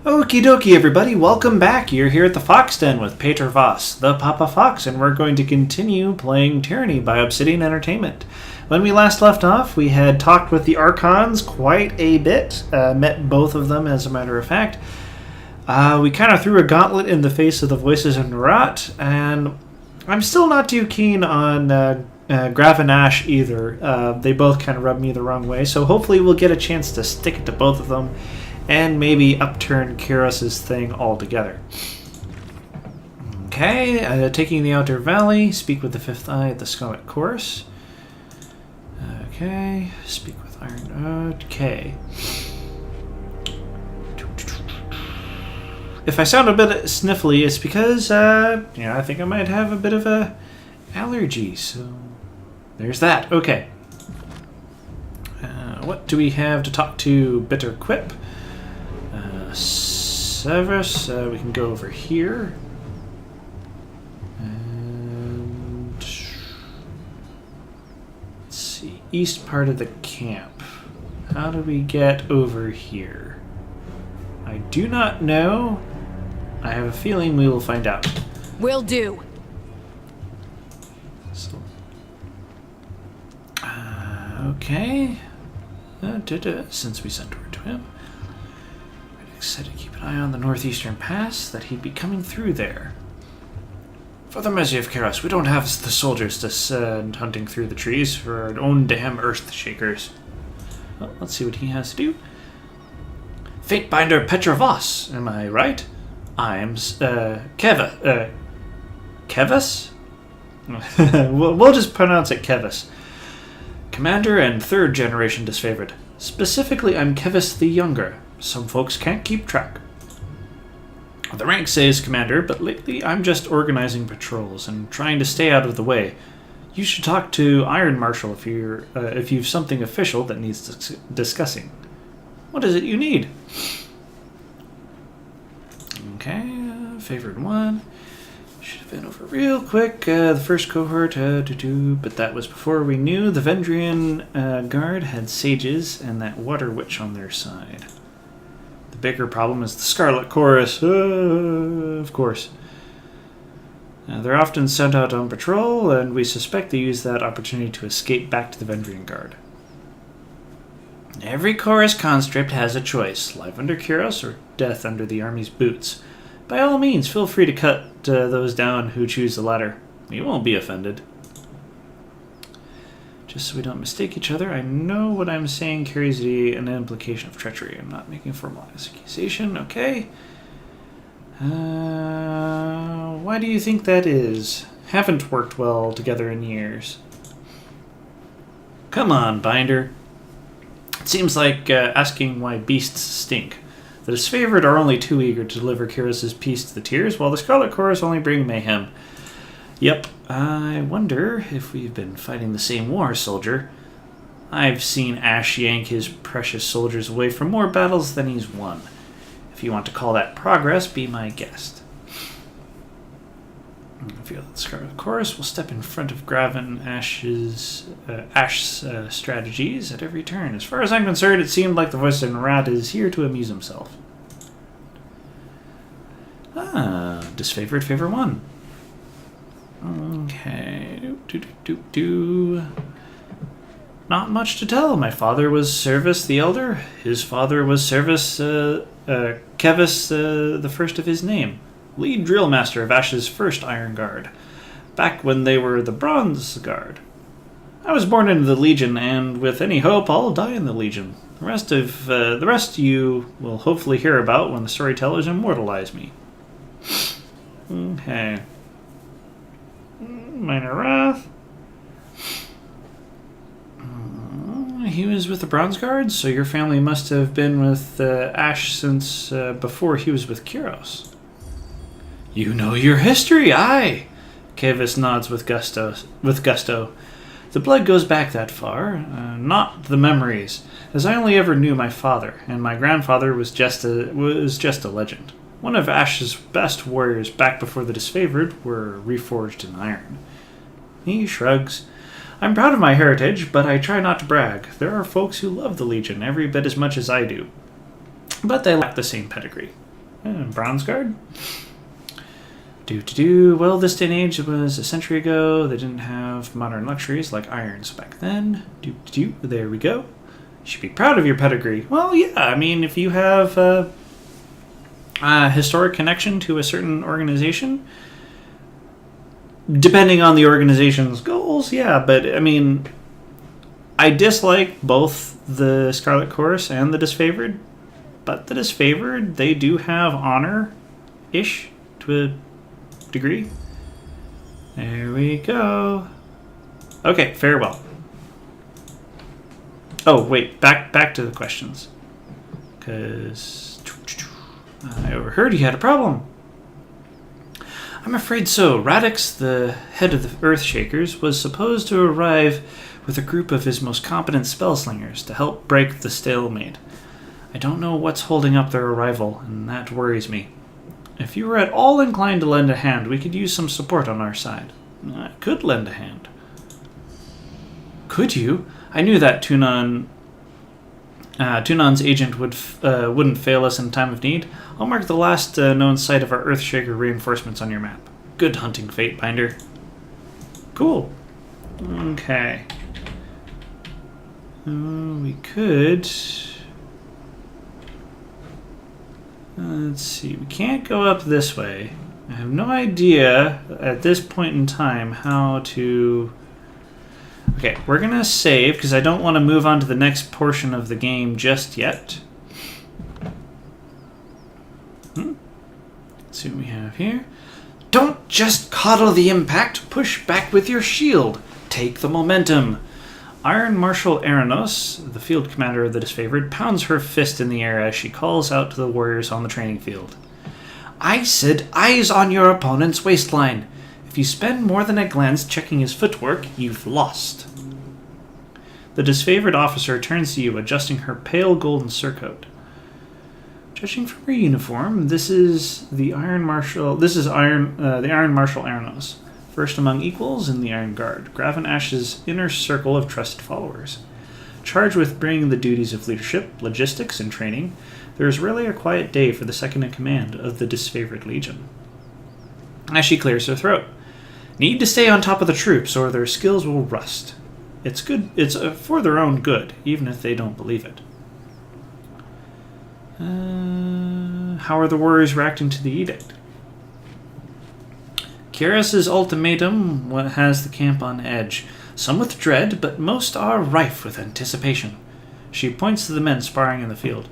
Okie dokie, everybody. Welcome back. You're here at the Fox Den with Peter Voss, the Papa Fox, and we're going to continue playing Tyranny by Obsidian Entertainment. When we last left off, we had talked with the Archons quite a bit, met both of them, as a matter of fact. We kind of threw a gauntlet in the face of the Voices of Nerat, and I'm still not too keen on Grav and Ash either. They both kind of rub me the wrong way, so hopefully we'll get a chance to stick it to both of them and maybe upturn Kyros's thing altogether. Okay, taking the Outer Valley, speak with the Fifth Eye at the Scarlet Chorus. Okay, speak with Iron... Okay. If I sound a bit sniffly, it's because, I think I might have a bit of a allergy, so there's that. Okay. What do we have to talk to Bitter Quip? Severus, we can go over here. And let's see, east part of the camp. How do we get over here? I do not know. I have a feeling we will find out. Will do. So, okay. Since we sent word to him. Said to keep an eye on the northeastern pass, that he'd be coming through there. For the mercy of Kyros, we don't have the soldiers to send hunting through the trees for our own damn earth shakers. Well, let's see what he has to do. Fatebinder Petra Voss, am I right? I'm Kevis? we'll just pronounce it Kevis. Commander and third generation disfavored. Specifically, I'm Kevis the Younger. Some folks can't keep track. The rank says commander, but lately I'm just organizing patrols and trying to stay out of the way. You should talk to Iron Marshal if you've something official that needs discussing. What is it you need? Okay, favored one. Should have been over real quick. The first cohort, but that was before we knew the Vendrian guard had sages and that water witch on their side. The bigger problem is the Scarlet Chorus, of course. They're often sent out on patrol, and we suspect they use that opportunity to escape back to the Vendrian Guard. Every chorus conscript has a choice, life under Kyros or death under the army's boots. By all means, feel free to cut those down who choose the latter. We won't be offended. Just so we don't mistake each other, I know what I'm saying carries an implication of treachery. I'm not making a formalized accusation, okay? Why do you think that is? Haven't worked well together in years. Come on, Binder. It seems like asking why beasts stink. The disfavored are only too eager to deliver Kyros's peace to the tears, while the Scarlet Chorus only bring mayhem. Yep, I wonder if we've been fighting the same war, soldier. I've seen Ash yank his precious soldiers away from more battles than he's won. If you want to call that progress, be my guest. I feel that the Scarlet Chorus will step in front of Grav and Ash's strategies at every turn. As far as I'm concerned, it seemed like the Voice of Nerat is here to amuse himself. Disfavored favor one. Okay. Not much to tell. My father was Servus the Elder. His father was Servus Kevis the first of his name, lead drill master of Ash's first Iron Guard, back when they were the Bronze Guard. I was born into the Legion, and with any hope, I'll die in the Legion. The rest you will hopefully hear about when the storytellers immortalize me. Okay. Minor Wrath. He was with the Bronze Guards, so your family must have been with Ash since before he was with Kyros. You know your history, aye! Kevis nods with gusto. The blood goes back that far, not the memories, as I only ever knew my father, and my grandfather was just a legend. One of Ash's best warriors back before the disfavored were reforged in iron. He shrugs. I'm proud of my heritage, but I try not to brag. There are folks who love the Legion every bit as much as I do, but they lack the same pedigree. Bronze Guard. Well, this day and age, it was a century ago. They didn't have modern luxuries like irons back then. There we go. You should be proud of your pedigree. Well, yeah, I mean, if you have a historic connection to a certain organization, depending on the organization's goals, yeah, but, I mean, I dislike both the Scarlet Chorus and the Disfavored, but the Disfavored, they do have honor-ish to a degree. There we go. Okay, farewell. Oh, wait, back to the questions. Because I overheard you had a problem. I'm afraid so. Radix, the head of the Earthshakers, was supposed to arrive with a group of his most competent spellslingers to help break the stalemate. I don't know what's holding up their arrival, and that worries me. If you were at all inclined to lend a hand, we could use some support on our side. I could lend a hand. Could you? I knew that Tunan's agent wouldn't fail us in time of need. I'll mark the last known site of our Earthshaker reinforcements on your map. Good hunting, Fatebinder. Cool. Okay. We could... let's see. We can't go up this way. I have no idea at this point in time how to... Okay, we're going to save because I don't want to move on to the next portion of the game just yet. Let's see what we have here. Don't just coddle the impact. Push back with your shield. Take the momentum. Iron Marshal Aranos, the field commander of the Disfavored, pounds her fist in the air as she calls out to the warriors on the training field. I said eyes on your opponent's waistline. If you spend more than a glance checking his footwork, you've lost. The Disfavored officer turns to you, adjusting her pale golden surcoat. Judging from her uniform, this is the Iron Marshal. The Iron Marshal Aranos, first among equals in the Iron Guard, Graven Ash's inner circle of trusted followers. Charged with bringing the duties of leadership, logistics, and training, there is rarely a quiet day for the second-in-command of the Disfavored Legion. As she clears her throat, need to stay on top of the troops or their skills will rust. It's good. It's for their own good, even if they don't believe it. How are the warriors reacting to the edict? Kyros's ultimatum has the camp on edge, some with dread, but most are rife with anticipation. She points to the men sparring in the field.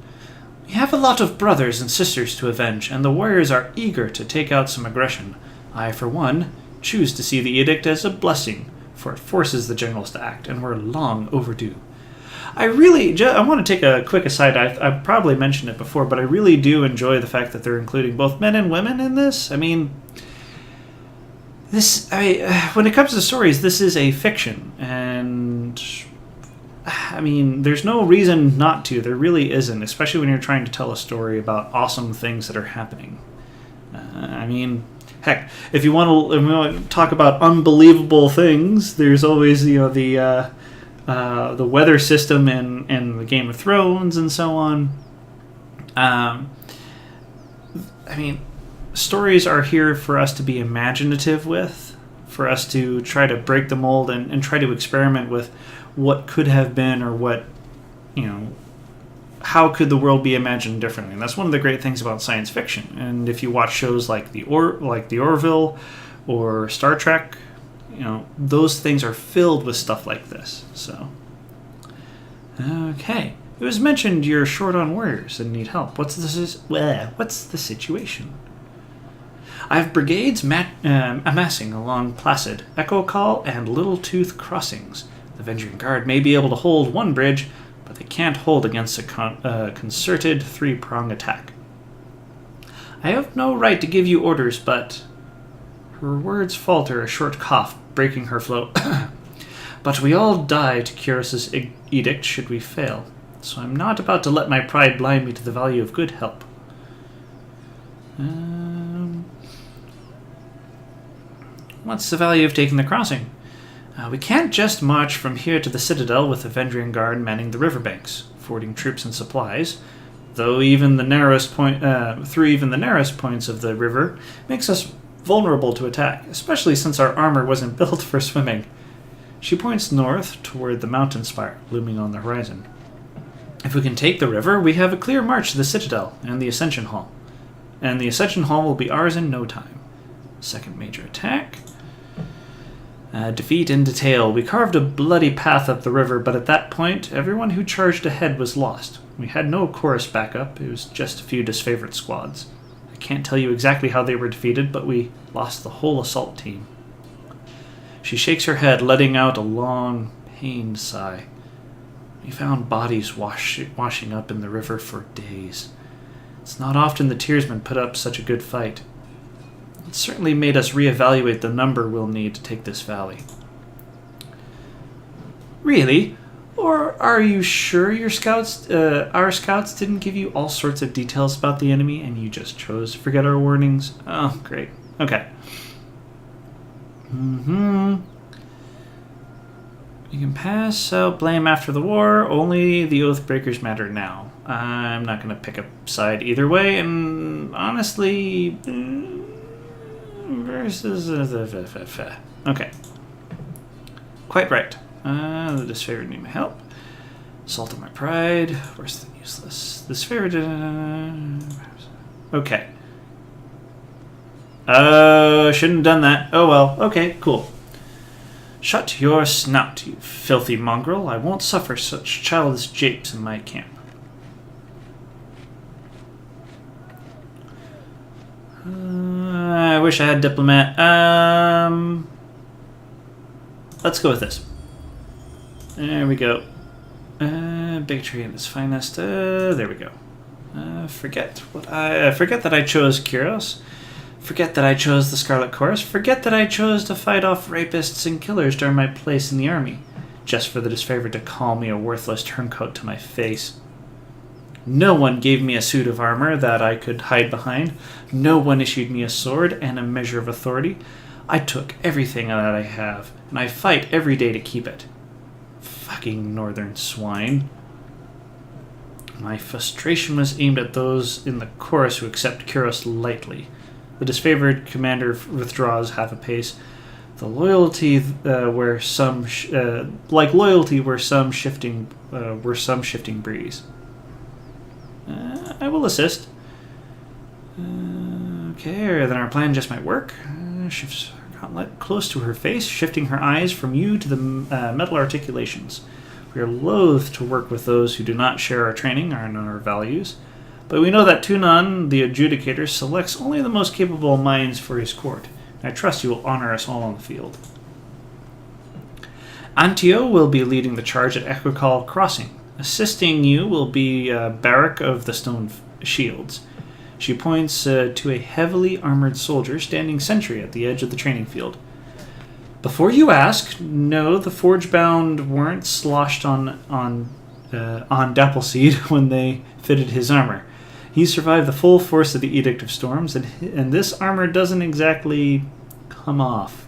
We have a lot of brothers and sisters to avenge, and the warriors are eager to take out some aggression. I, for one, choose to see the edict as a blessing, for it forces the generals to act, and we're long overdue. I want to take a quick aside. I probably mentioned it before, but I really do enjoy the fact that they're including both men and women in this. I mean, when it comes to stories, this is a fiction, and I mean, there's no reason not to. There really isn't, especially when you're trying to tell a story about awesome things that are happening. I mean, heck, if you want to talk about unbelievable things, there's always the weather system in the Game of Thrones and so on. I mean, stories are here for us to be imaginative with, for us to try to break the mold and try to experiment with what could have been or what, how could the world be imagined differently. And that's one of the great things about science fiction. And if you watch shows like the Orville or Star Trek, those things are filled with stuff like this. So, okay. It was mentioned you're short on warriors and need help. What's the situation? I have brigades amassing along Placid, Echo Call, and Little Tooth crossings. The Avenging Guard may be able to hold one bridge, but they can't hold against a concerted three-prong attack. I have no right to give you orders, but... Her words falter, a short cough breaking her flow. But we all die to Kyros's edict should we fail, so I'm not about to let my pride blind me to the value of good help. What's the value of taking the crossing? We can't just march from here to the Citadel with the Avenging Guard manning the riverbanks, forwarding troops and supplies. though even the narrowest point, through even the narrowest points of the river, makes us vulnerable to attack, especially since our armor wasn't built for swimming. She points north toward the mountain spire looming on the horizon. If we can take the river, we have a clear march to the Citadel and the Ascension Hall. And the Ascension Hall will be ours in no time. Second major attack. Defeat in detail. We carved a bloody path up the river, but at that point, everyone who charged ahead was lost. We had no chorus backup. It was just a few disfavored squads. I can't tell you exactly how they were defeated, but we lost the whole assault team. She shakes her head, letting out a long, pained sigh. We found bodies washing up in the river for days. It's not often the Tearsmen put up such a good fight. It certainly made us reevaluate the number we'll need to take this valley. Really? Or are you sure your our scouts didn't give you all sorts of details about the enemy and you just chose to forget our warnings? Oh, great. Okay. You can pass out blame after the war. Only the Oathbreakers matter now. I'm not going to pick a side either way, and honestly... versus... Okay. Quite right. The disfavored need my help. Salt of my pride. Worse than useless. Disfavored... Okay. Shouldn't have done that. Oh well. Okay, cool. Shut your snout, you filthy mongrel. I won't suffer such childish japes in my camp. I wish I had diplomat. Let's go with this. There we go. Bigotry at its finest. There we go. Forget that I chose Kyros. Forget that I chose the Scarlet Chorus. Forget that I chose to fight off rapists and killers during my place in the army, just for the disfavored to call me a worthless turncoat to my face. No one gave me a suit of armor that I could hide behind. No one issued me a sword and a measure of authority. I took everything that I have, and I fight every day to keep it. Fucking northern swine. My frustration was aimed at those in the chorus who accept Kyros lightly. The disfavored commander withdraws half a pace. The loyalty were some shifting breeze. I will assist. Okay, then our plan just might work. Shifts her gauntlet close to her face, shifting her eyes from you to the metal articulations. We are loath to work with those who do not share our training and our values. But we know that Tunon, the adjudicator, selects only the most capable minds for his court. I trust you will honor us all on the field. Antio will be leading the charge at Equicall Crossing. Assisting you will be Barak of the Stone Shields. She points to a heavily armored soldier standing sentry at the edge of the training field. Before you ask, no, the Forge-bound weren't sloshed on Dappleseed when they fitted his armor. He survived the full force of the Edict of Storms, and this armor doesn't exactly come off.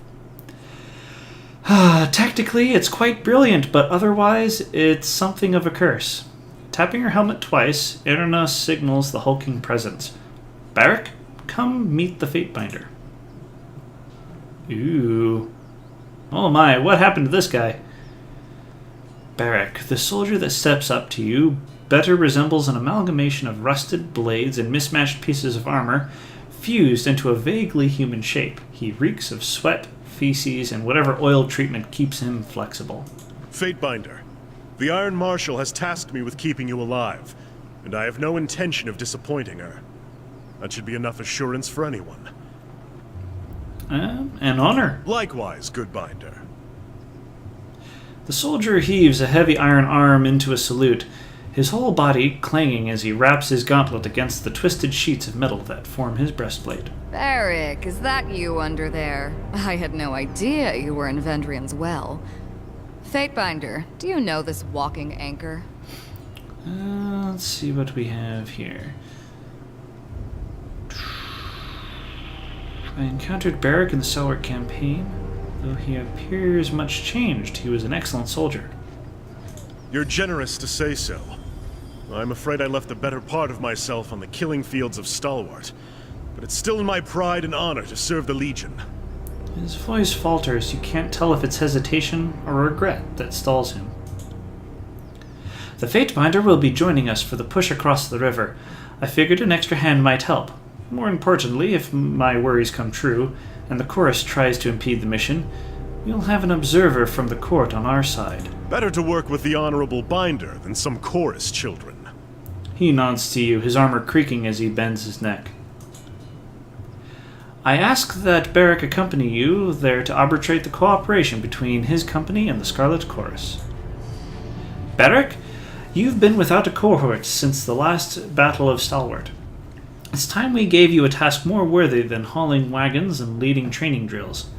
Tactically, it's quite brilliant, but otherwise, it's something of a curse. Tapping her helmet twice, Erna signals the hulking presence. Barak, come meet the Fatebinder. Ooh. Oh my, what happened to this guy? Barak, the soldier that steps up to you better resembles an amalgamation of rusted blades and mismatched pieces of armor fused into a vaguely human shape. He reeks of sweat, feces, and whatever oil treatment keeps him flexible. Fatebinder, the Iron Marshal has tasked me with keeping you alive, and I have no intention of disappointing her. That should be enough assurance for anyone. An honor. Likewise, good Binder. The soldier heaves a heavy iron arm into a salute, his whole body clanging as he wraps his gauntlet against the twisted sheets of metal that form his breastplate. Barak, is that you under there? I had no idea you were in Vendrian's well. Fatebinder, do you know this walking anchor? Let's see what we have here. I encountered Barak in the Solar campaign. Though he appears much changed, he was an excellent soldier. You're generous to say so. I'm afraid I left the better part of myself on the killing fields of Stalwart. But it's still in my pride and honor to serve the Legion. His voice falters. You can't tell if it's hesitation or regret that stalls him. The Fatebinder will be joining us for the push across the river. I figured an extra hand might help. More importantly, if my worries come true, and the chorus tries to impede the mission, we'll have an observer from the court on our side. Better to work with the Honorable Binder than some chorus children. He nods to you, his armor creaking as he bends his neck. I ask that Barrick accompany you there to arbitrate the cooperation between his company and the Scarlet Chorus. Barrick, you've been without a cohort since the last Battle of Stalwart. It's time we gave you a task more worthy than hauling wagons and leading training drills.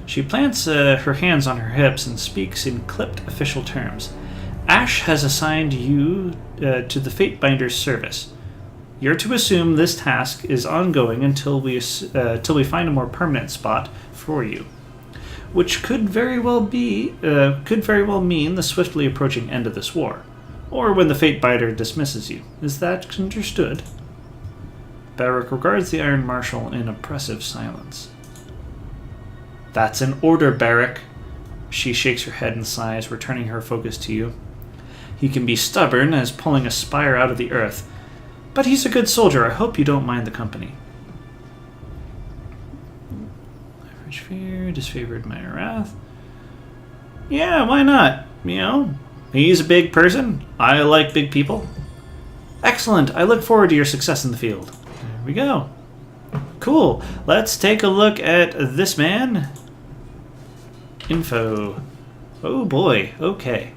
She plants her hands on her hips and speaks in clipped official terms. Ash has assigned you to the Fatebinder's service. You're to assume this task is ongoing until we find a more permanent spot for you, which could very well mean the swiftly approaching end of this war, or when the Fatebinder dismisses you. Is that understood? Barrick regards the Iron Marshal in oppressive silence. That's an order, Barrick. She shakes her head and sighs, returning her focus to you. He can be stubborn as pulling a spire out of the earth, but he's a good soldier. I hope you don't mind the company. Average fear, disfavored my wrath. Yeah, why not? You know, he's a big person. I like big people. Excellent. I look forward to your success in the field. There we go. Cool. Let's take a look at this man. Info. Oh boy. Okay.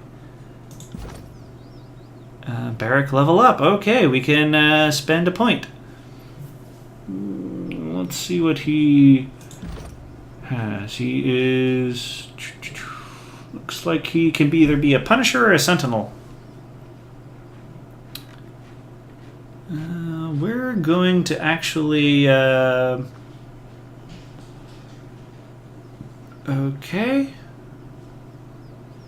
Barrick level up. Okay, we can spend a point. Let's see what he has. He is... Looks like he can either be a Punisher or a Sentinel. We're going to actually... Okay.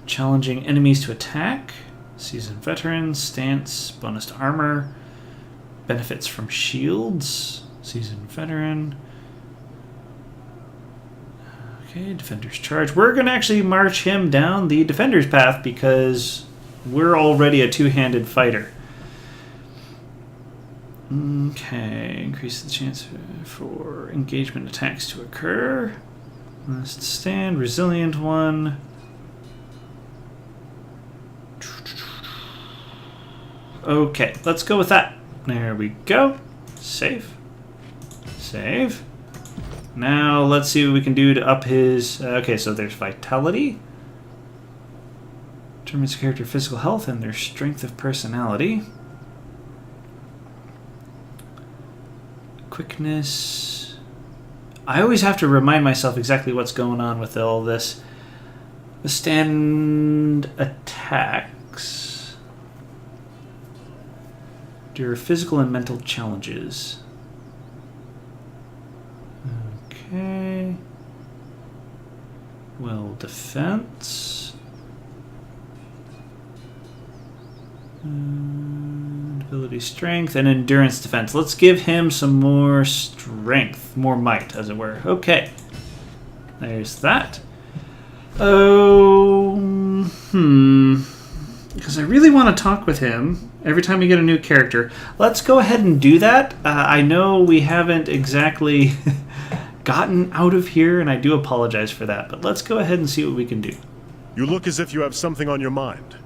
Challenging enemies to attack. Seasoned veteran, stance, bonus to armor, benefits from shields, seasoned veteran. Okay, defender's charge. We're going to actually march him down the defender's path because we're already a two-handed fighter. Okay, increase the chance for engagement attacks to occur. Must stand, resilient one. Okay, let's go with that. There we go. Save. Save. Now let's see what we can do to up his... okay, so there's vitality. Determines character physical health and their strength of personality. Quickness. I always have to remind myself exactly what's going on with all this. The stand attacks. Your physical and mental challenges. Okay. Well, defense. Ability, strength, and endurance defense. Let's give him some more strength. More might, as it were. Okay. There's that. Oh, because I really want to talk with him every time we get a new character. Let's go ahead and do that. I know we haven't exactly gotten out of here, and I do apologize for that, but let's go ahead and see what we can do. You look as if you have something on your mind.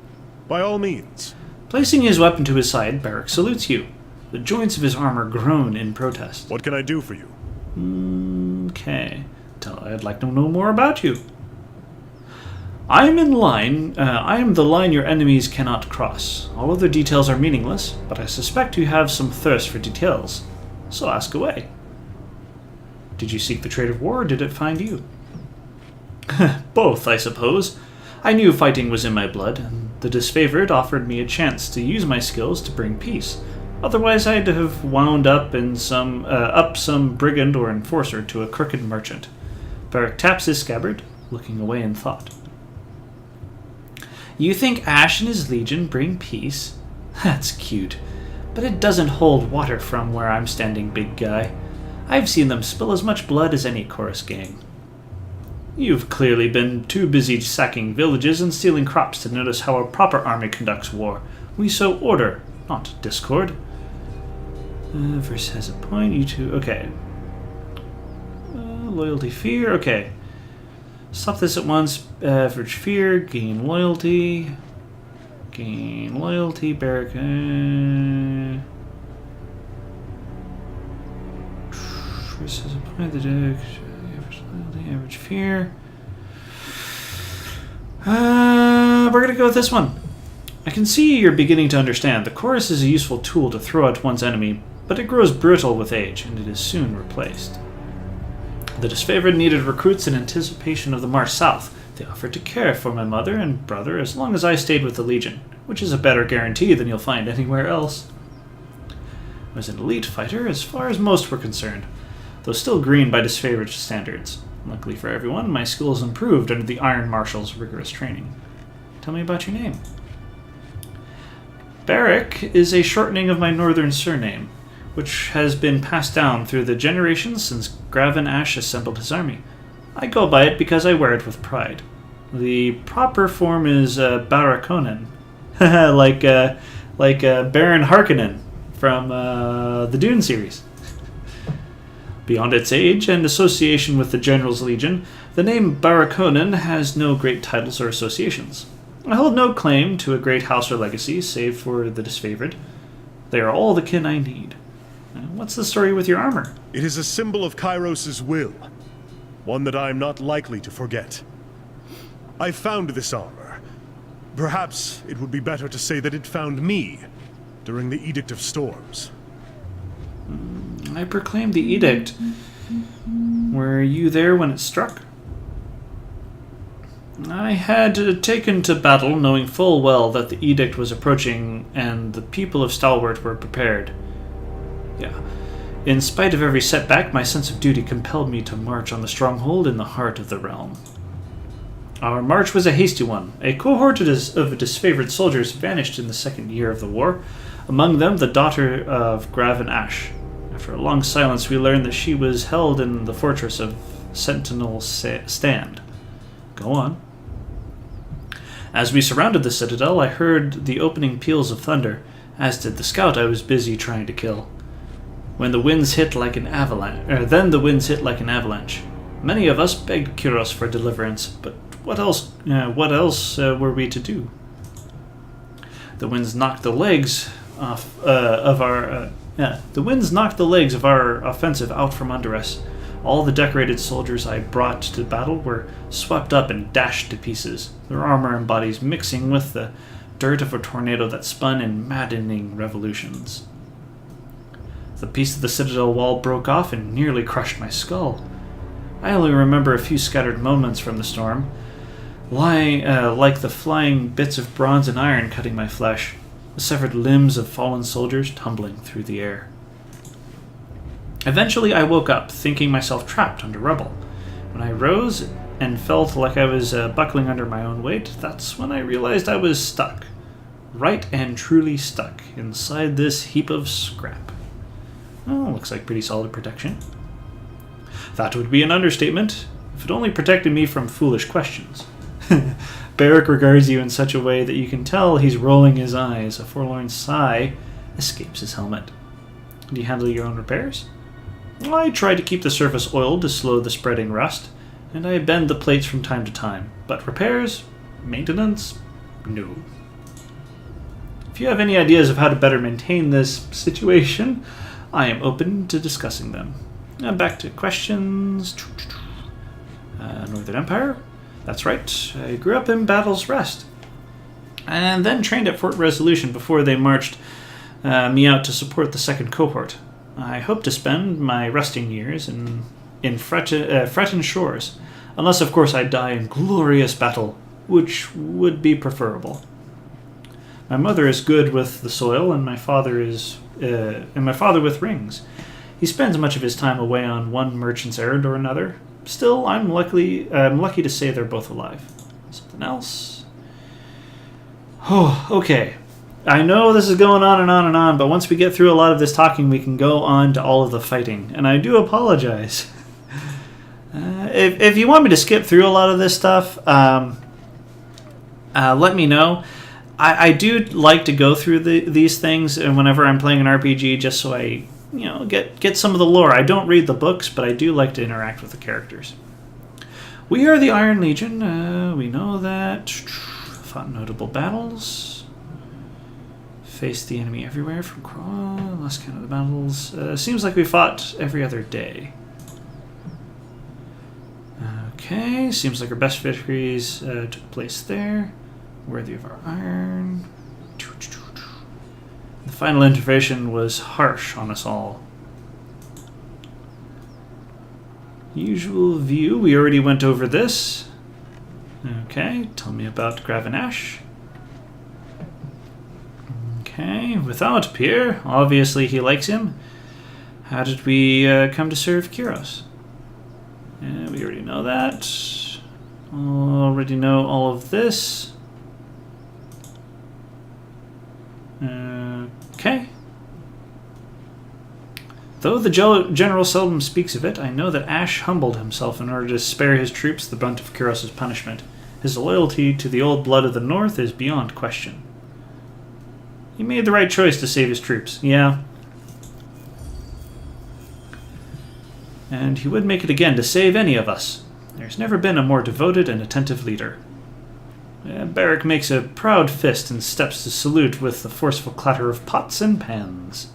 By all means. Placing his weapon to his side, Barrick salutes you. The joints of his armor groan in protest. What can I do for you? Okay. I'd like to know more about you. I am the line your enemies cannot cross. All other details are meaningless, but I suspect you have some thirst for details. So ask away. Did you seek the trade of war, or did it find you? Both, I suppose. I knew fighting was in my blood, and the disfavored offered me a chance to use my skills to bring peace. Otherwise, I'd have wound up in some brigand or enforcer to a crooked merchant. Barrick taps his scabbard, looking away in thought. You think Ash and his legion bring peace? That's cute. But it doesn't hold water from where I'm standing, big guy. I've seen them spill as much blood as any chorus gang. You've clearly been too busy sacking villages and stealing crops to notice how a proper army conducts war. We sow order, not discord. Verse has a point, you two... Okay. Loyalty, fear, okay. Stop this at once. Average fear, gain loyalty. Gain loyalty, barrack... Verse has a point, the deck... Average loyalty, average fear. We're gonna go with this one. I can see you're beginning to understand. The chorus is a useful tool to throw at one's enemy, but it grows brittle with age, and it is soon replaced. The disfavored needed recruits in anticipation of the march south. They offered to care for my mother and brother as long as I stayed with the Legion, which is a better guarantee than you'll find anywhere else. I was an elite fighter as far as most were concerned, though still green by disfavored standards. Luckily for everyone, my skills improved under the Iron Marshal's rigorous training. Tell me about your name. Barrack is a shortening of my northern surname, which has been passed down through the generations since Graven Ash assembled his army. I go by it because I wear it with pride. The proper form is Barakonen, like Baron Harkonnen from the Dune series. Beyond its age and association with the General's Legion, the name Barakonen has no great titles or associations. I hold no claim to a great house or legacy, save for the disfavored. They are all the kin I need. What's the story with your armor? It is a symbol of Kairos' will, one that I am not likely to forget. I found this armor. Perhaps it would be better to say that it found me during the Edict of Storms. I proclaimed the edict. Were you there when it struck? I had taken to battle knowing full well that the edict was approaching and the people of Stalwart were prepared. Yeah. In spite of every setback, my sense of duty compelled me to march on the stronghold in the heart of the realm. Our march was a hasty one. A cohort of disfavored soldiers vanished in the second year of the war, among them the daughter of Graven Ash. After a long silence, we learned that she was held in the fortress of Sentinel Stand. Go on. As we surrounded the citadel, I heard the opening peals of thunder, as did the scout I was busy trying to kill. Then the winds hit like an avalanche. Many of us begged Kyros for deliverance, but what else were we to do? The winds knocked the legs of our offensive out from under us. All the decorated soldiers I brought to battle were swept up and dashed to pieces, their armor and bodies mixing with the dirt of a tornado that spun in maddening revolutions. The piece of the citadel wall broke off and nearly crushed my skull. I only remember a few scattered moments from the storm, lying like the flying bits of bronze and iron cutting my flesh, the severed limbs of fallen soldiers tumbling through the air. Eventually I woke up, thinking myself trapped under rubble. When I rose and felt like I was buckling under my own weight, that's when I realized I was stuck. Right and truly stuck inside this heap of scrap. Oh, looks like pretty solid protection. That would be an understatement, if it only protected me from foolish questions. Barrack regards you in such a way that you can tell he's rolling his eyes. A forlorn sigh escapes his helmet. Do you handle your own repairs? I try to keep the surface oiled to slow the spreading rust, and I bend the plates from time to time. But repairs? Maintenance? No. If you have any ideas of how to better maintain this situation, I am open to discussing them. Now back to questions. Northern Empire? That's right. I grew up in Battle's Rest, and then trained at Fort Resolution before they marched me out to support the second cohort. I hope to spend my resting years in Freton Shores, unless of course I die in glorious battle, which would be preferable. My mother is good with the soil, and my father with rings. He spends much of his time away on one merchant's errand or another. Still, I'm lucky to say they're both alive. Something else? Oh, okay. I know this is going on and on and on, but once we get through a lot of this talking, we can go on to all of the fighting. And I do apologize. If you want me to skip through a lot of this stuff, let me know. I do like to go through these things whenever I'm playing an RPG, just so I get some of the lore. I don't read the books, but I do like to interact with the characters. We are the Iron Legion. We know that. Fought notable battles. Faced the enemy everywhere from Craw. Lost count of the battles. Seems like we fought every other day. Okay, seems like our best victories took place there. Worthy of our iron. The final intervention was harsh on us all. Usual view, we already went over this. Okay, tell me about Gravinash. Okay, without Pierre, obviously he likes him. How did we come to serve Kyros? Yeah, we already know that. Already know all of this. Okay. Though the general seldom speaks of it, I know that Ashe humbled himself in order to spare his troops the brunt of Kyros' punishment. His loyalty to the old blood of the North is beyond question. He made the right choice to save his troops, yeah. And he would make it again to save any of us. There's never been a more devoted and attentive leader. Beric makes a proud fist and steps to salute with the forceful clatter of pots and pans.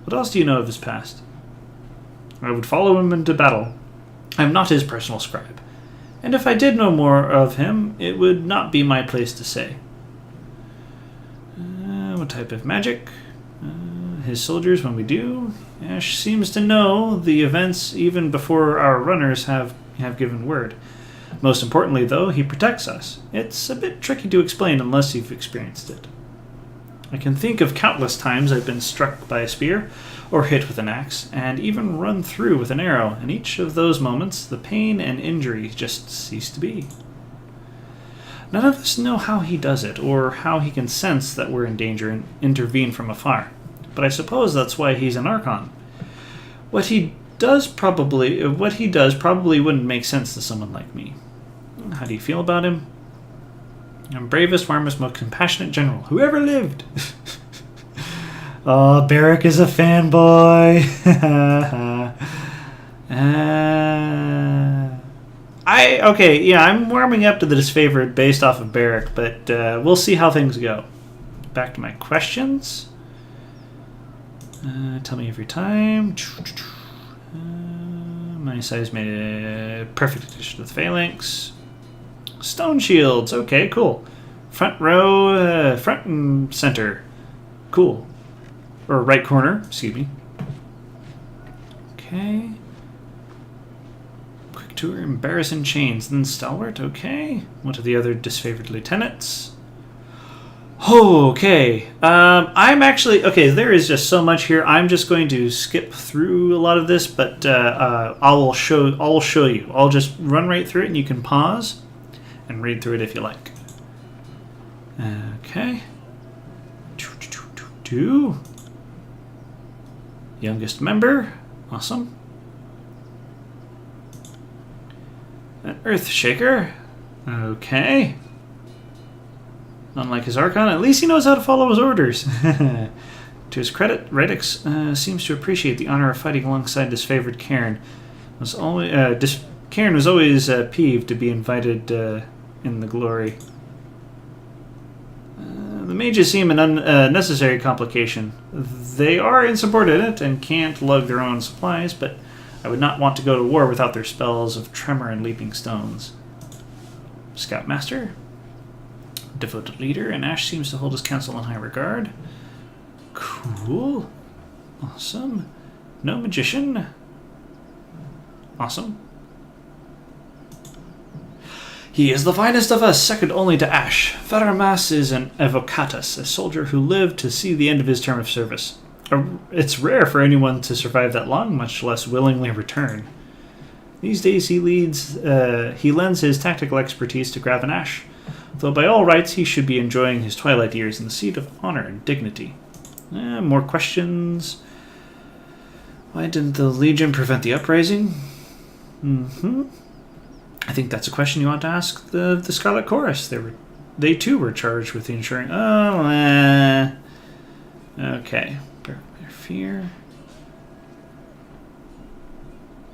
What else do you know of his past? I would follow him into battle. I am not his personal scribe. And if I did know more of him, it would not be my place to say. What type of magic? His soldiers, when we do. Ashe seems to know the events even before our runners have given word. Most importantly, though, he protects us. It's a bit tricky to explain unless you've experienced it. I can think of countless times I've been struck by a spear, or hit with an axe, and even run through with an arrow, and each of those moments, the pain and injury just cease to be. None of us know how he does it, or how he can sense that we're in danger and intervene from afar. But I suppose that's why he's an Archon. What he does probably wouldn't make sense to someone like me. How do you feel about him? I'm bravest, warmest, most compassionate general who ever lived. Oh, Beric is a fanboy. I'm warming up to the disfavored based off of Beric, but we'll see how things go. Back to my questions. Tell me every time. My size made a perfect addition to the phalanx. Stone shields. Okay, cool. Front row, front and center. Cool. Or right corner, excuse me. Okay. Quick tour, embarrassing chains, then stalwart. Okay. What are the other disfavored lieutenants? Okay. I'm actually... Okay, there is just so much here. I'm just going to skip through a lot of this, but I'll show you. I'll just run right through it, and you can pause and read through it if you like. Okay. Youngest member. Awesome. An Earthshaker. Okay. Unlike his Archon, at least he knows how to follow his orders. To his credit, Radix seems to appreciate the honor of fighting alongside his favorite Cairn. Cairn was always peeved to be invited in the glory. The mages seem an unnecessary complication. They are insubordinate and can't lug their own supplies, but I would not want to go to war without their spells of tremor and leaping stones. Scoutmaster. Devoted leader, and Ashe seems to hold his counsel in high regard. Cool. Awesome. No magician. Awesome. He is the finest of us, second only to Ashe. Varamas is an evocatus, a soldier who lived to see the end of his term of service. It's rare for anyone to survive that long, much less willingly return. These days he lends his tactical expertise to Gravinash, though by all rights he should be enjoying his twilight years in the seat of honor and dignity. More questions. Why didn't the Legion prevent the uprising? I think that's a question you want to ask the Scarlet Chorus. They too were charged with ensuring. Okay. Their fear.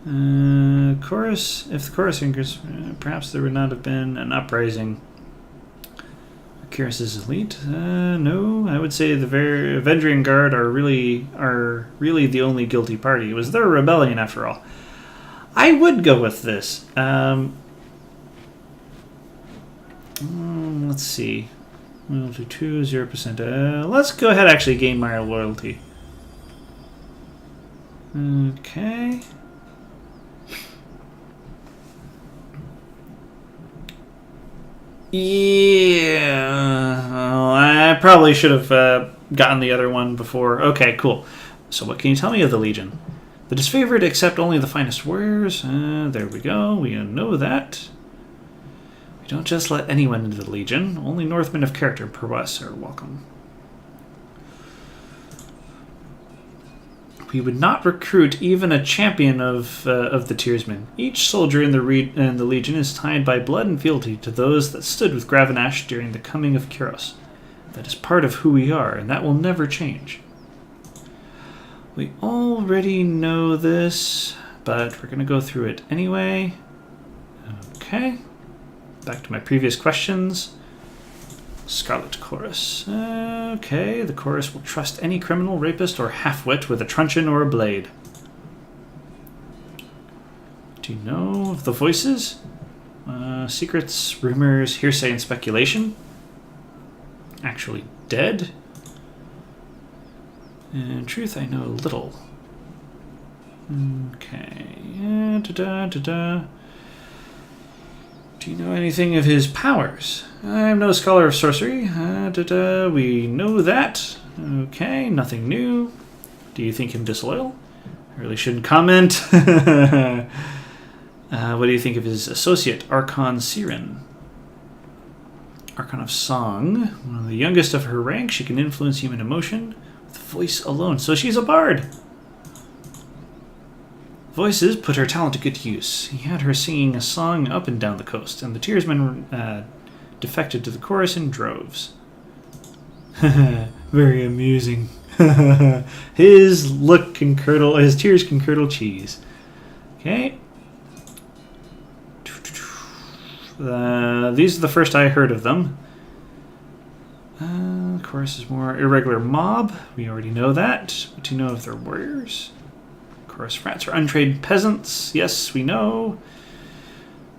Chorus. If the chorus increased, perhaps there would not have been an uprising. Curious' elite? No. I would say the Vendrian Guard are really the only guilty party. It was their rebellion, after all. I would go with this. Let's see. 1, 2, 0%. Let's go ahead and actually gain my loyalty. Okay. Yeah. Oh, I probably should have gotten the other one before. Okay, cool. So what can you tell me of the Legion? The disfavored accept only the finest warriors. There we go. We know that. We don't just let anyone into the Legion. Only Northmen of character per Voss are welcome. We would not recruit even a champion of the Tearsmen. Each soldier in the Legion is tied by blood and fealty to those that stood with Gravinash during the coming of Kyros. That is part of who we are, and that will never change. We already know this, but we're going to go through it anyway. Okay. Back to my previous questions. Scarlet Chorus. Okay, the Chorus will trust any criminal, rapist, or half-wit with a truncheon or a blade. Do you know of the voices? Secrets, rumors, hearsay, and speculation? Actually dead? In truth, I know little. Okay. Do you know anything of his powers? I'm no scholar of sorcery. We know that. Okay, nothing new. Do you think him disloyal? I really shouldn't comment. What do you think of his associate, Archon Siren? Archon of Song. One of the youngest of her rank, she can influence human emotion with voice alone. So she's a bard. Voices put her talent to good use. He had her singing a song up and down the coast, and the Tearsmen defected to the chorus in droves. Very amusing. His tears can curdle cheese. Okay. These are the first I heard of them. The chorus is more irregular mob. We already know that. But do you know if they're warriors? Chorus rats are untrained peasants. Yes, we know.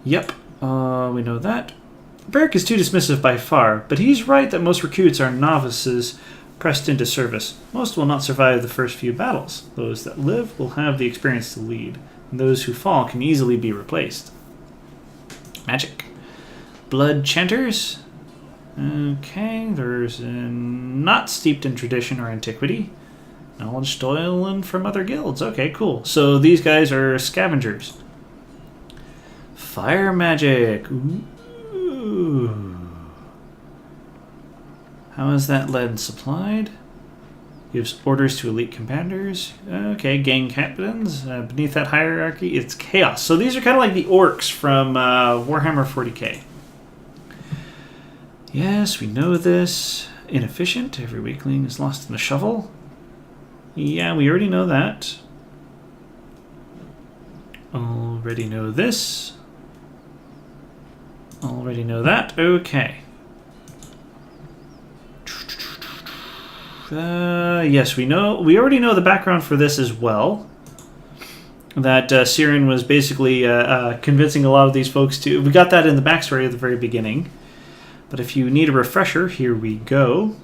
Yep, we know that. Beric is too dismissive by far, but he's right that most recruits are novices pressed into service. Most will not survive the first few battles. Those that live will have the experience to lead, and those who fall can easily be replaced. Magic. Blood chanters. Okay, there's not steeped in tradition or antiquity. Knowledge stolen from other guilds. Okay, cool. So these guys are scavengers. Fire magic. Ooh. How is that lead supplied? Gives orders to elite commanders. Okay, gang captains. Beneath that hierarchy, it's chaos. So these are kind of like the orcs from Warhammer 40k. Yes, we know this. Inefficient. Every weakling is lost in the shovel. Yeah, we already know that. Already know this. Already know that. Okay. Yes, we know. We already know the background for this as well. That Siren was basically convincing a lot of these folks to... We got that in the backstory at the very beginning. But if you need a refresher, here we go.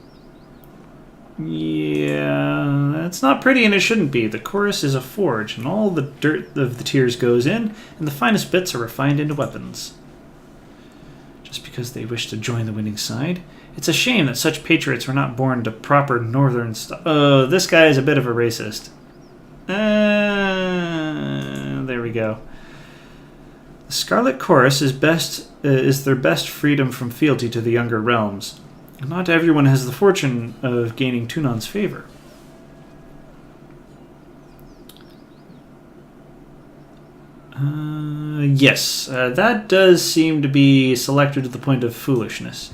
Yeah, that's not pretty and it shouldn't be. The chorus is a forge, and all the dirt of the tears goes in, and the finest bits are refined into weapons. Just because they wish to join the winning side. It's a shame that such patriots were not born to proper northern stuff. Oh, this guy is a bit of a racist. There we go. The Scarlet Chorus is their best freedom from fealty to the younger realms. Not everyone has the fortune of gaining Tunon's favor. Yes, that does seem to be selected to the point of foolishness.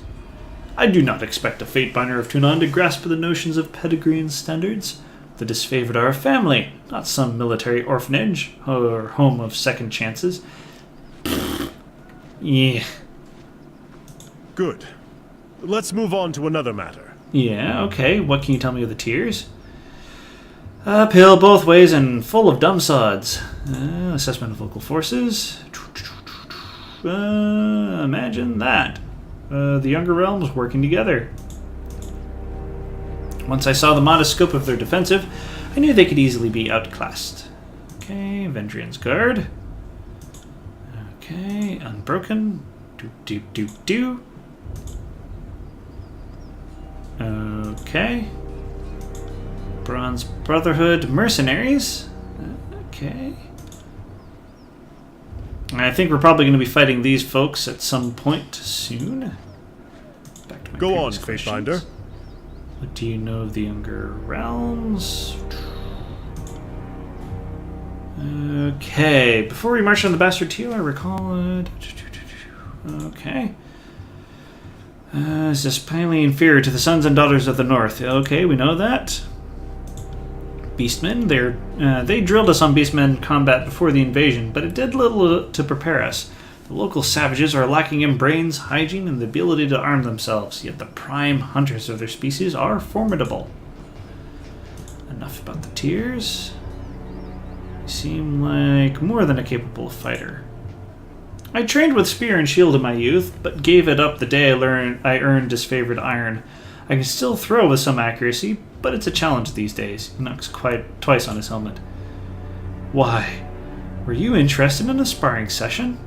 I do not expect a Fatebinder of Tunon to grasp the notions of pedigree and standards. The disfavored are a family, not some military orphanage or home of second chances. Yeah. Good. Let's move on to another matter. Yeah, okay. What can you tell me of the tiers? Uphill both ways and full of dumb sods. Assessment of local forces. Imagine that. The younger realms working together. Once I saw the modest scope of their defensive, I knew they could easily be outclassed. Okay, Vendrian's Guard. Okay, Unbroken. Do. Okay. Bronze Brotherhood Mercenaries. Okay. I think we're probably going to be fighting these folks at some point soon. Back to my Go on, previous Fatebinder. questions. What do you know of the Younger Realms? Okay. Before we march on the Bastard Teal, I recall... Okay. Is this highly inferior to the sons and daughters of the North? Okay, we know that. Beastmen, they drilled us on Beastmen combat before the invasion, but it did little to prepare us. The local savages are lacking in brains, hygiene, and the ability to arm themselves, yet the prime hunters of their species are formidable. Enough about the tiers. You seem like more than a capable fighter. I trained with spear and shield in my youth, but gave it up the day I earned disfavored iron. I can still throw with some accuracy, but it's a challenge these days. He knocks twice on his helmet. Why? Were you interested in a sparring session?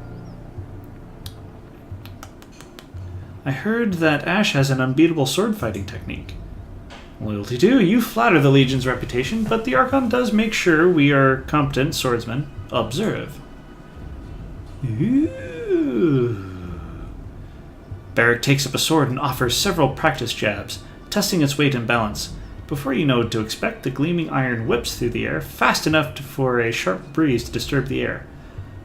I heard that Ash has an unbeatable sword fighting technique. Loyalty to you flatter the Legion's reputation, but the Archon does make sure we are competent swordsmen. Observe. Ooh. Barrack takes up a sword and offers several practice jabs, testing its weight and balance. Before you know what to expect, the gleaming iron whips through the air, fast enough for a sharp breeze to disturb the air.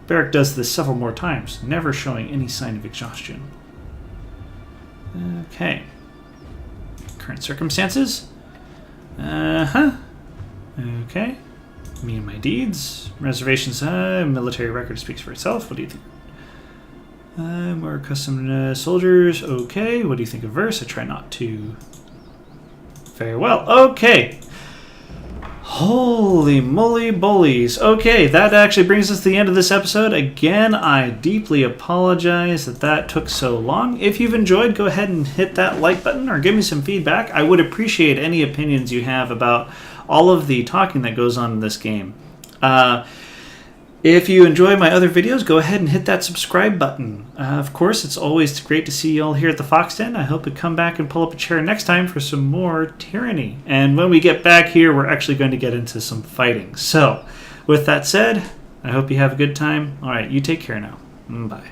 Barrack does this several more times, never showing any sign of exhaustion. Okay. Current circumstances? Okay. Me and my deeds. Reservations high. Military record speaks for itself. What do you think? More accustomed soldiers. Okay. What do you think of verse? I try not to. Very well. Okay. Holy moly bullies. Okay, that actually brings us to the end of this episode. Again, I deeply apologize that took so long. If you've enjoyed, go ahead and hit that like button or give me some feedback. I would appreciate any opinions you have about all of the talking that goes on in this game. If you enjoy my other videos, go ahead and hit that subscribe button. Of course, it's always great to see you all here at the Fox Den. I hope you come back and pull up a chair next time for some more Tyranny. And when we get back here, we're actually going to get into some fighting. So, with that said, I hope you have a good time. All right, you take care now. Bye.